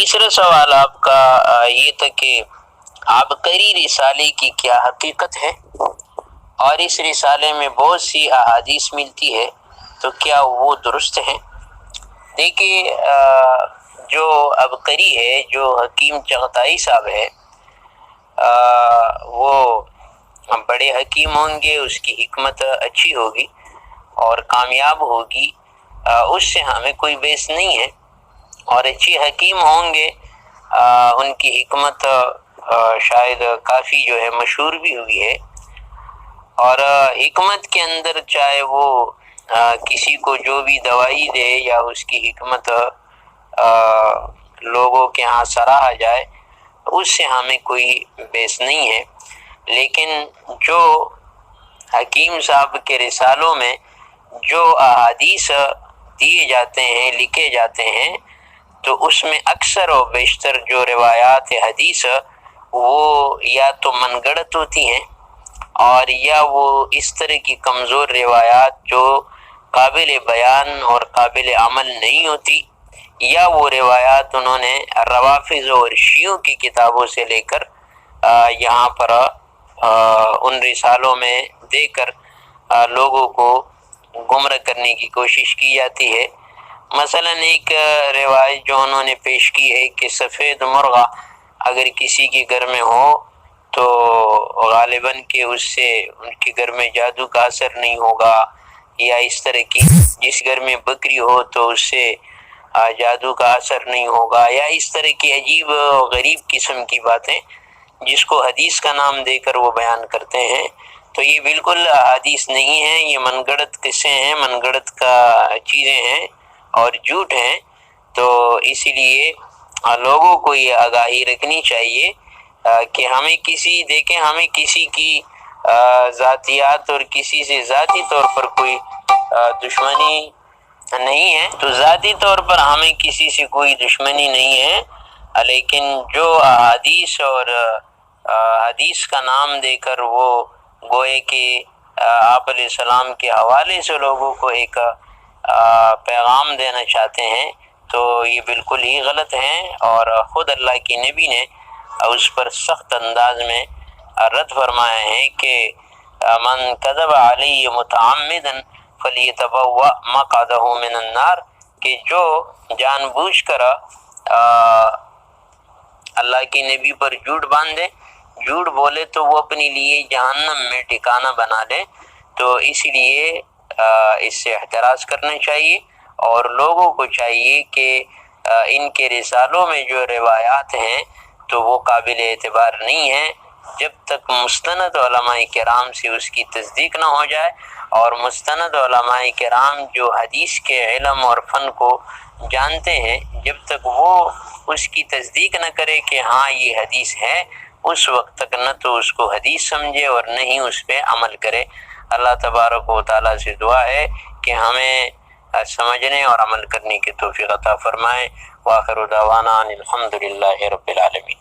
تیسرا سوال آپ کا یہ تھا کہ عبقری رسالے کی کیا حقیقت ہے، اور اس رسالے میں بہت سی احادیث ملتی ہے تو کیا وہ درست ہیں؟ دیکھیے، جو عبقری ہے، جو حکیم چغتائی صاحب ہے، وہ بڑے حکیم ہوں گے، اس کی حکمت اچھی ہوگی اور کامیاب ہوگی، اس سے ہمیں کوئی بیس نہیں ہے، اور اچھی حکیم ہوں گے، ان کی حکمت شاید کافی جو ہے مشہور بھی ہوئی ہے، اور حکمت کے اندر چاہے وہ کسی کو جو بھی دوائی دے یا اس کی حکمت لوگوں کے ہاں سراہا جائے، اس سے ہمیں کوئی بیس نہیں ہے۔ لیکن جو حکیم صاحب کے رسالوں میں جو احادیث دیے جاتے ہیں، لکھے جاتے ہیں، تو اس میں اکثر و بیشتر جو روایات حدیث وہ یا تو من گڑت ہوتی ہیں، اور یا وہ اس طرح کی کمزور روایات جو قابل بیان اور قابل عمل نہیں ہوتی، یا وہ روایات انہوں نے روافض اور شیعوں کی کتابوں سے لے کر یہاں پر ان رسالوں میں دے کر لوگوں کو گمراہ کرنے کی کوشش کی جاتی ہے۔ مثلا ایک روایت جو انہوں نے پیش کی ہے کہ سفید مرغہ اگر کسی کے گھر میں ہو تو غالباً کہ اس سے ان کے گھر میں جادو کا اثر نہیں ہوگا، یا اس طرح کی جس گھر میں بکری ہو تو اس سے جادو کا اثر نہیں ہوگا، یا اس طرح کی عجیب غریب قسم کی باتیں جس کو حدیث کا نام دے کر وہ بیان کرتے ہیں۔ تو یہ بالکل حدیث نہیں ہے، یہ من گڑت قصے ہیں، من گڑت کا چیزیں ہیں اور جھوٹ ہیں۔ تو اسی لیے لوگوں کو یہ آگاہی رکھنی چاہیے کہ ہمیں کسی کی ذاتیات اور کسی سے ذاتی طور پر کوئی دشمنی نہیں ہے، تو ذاتی طور پر ہمیں کسی سے کوئی دشمنی نہیں ہے، لیکن جو احادیث اور حدیث کا نام دے کر وہ گوئے کہ آپ علیہ السلام کے حوالے سے لوگوں کو ایک پیغام دینا چاہتے ہیں، تو یہ بالکل ہی غلط ہیں، اور خود اللہ کی نبی نے اس پر سخت انداز میں رد فرمایا ہے کہ من کذب علی متعمدا فلیتبوأ مقعدہ من النار، کہ جو جان بوجھ کر اللہ کی نبی پر جھوٹ باندھے، جھوٹ بولے، تو وہ اپنے لیے جہنم میں ٹھکانہ بنا لے۔ تو اس لیے اس سے احتراز کرنا چاہیے، اور لوگوں کو چاہیے کہ ان کے رسالوں میں جو روایات ہیں تو وہ قابل اعتبار نہیں ہیں جب تک مستند علماء کرام سے اس کی تصدیق نہ ہو جائے، اور مستند علماء کرام جو حدیث کے علم اور فن کو جانتے ہیں، جب تک وہ اس کی تصدیق نہ کرے کہ ہاں یہ حدیث ہے، اس وقت تک نہ تو اس کو حدیث سمجھے اور نہ ہی اس پہ عمل کرے۔ اللہ تبارک و تعالیٰ سے دعا ہے کہ ہمیں سمجھنے اور عمل کرنے کی توفیق عطا فرمائے۔ وآخر دعوانا ان الحمد للہ رب العالمین۔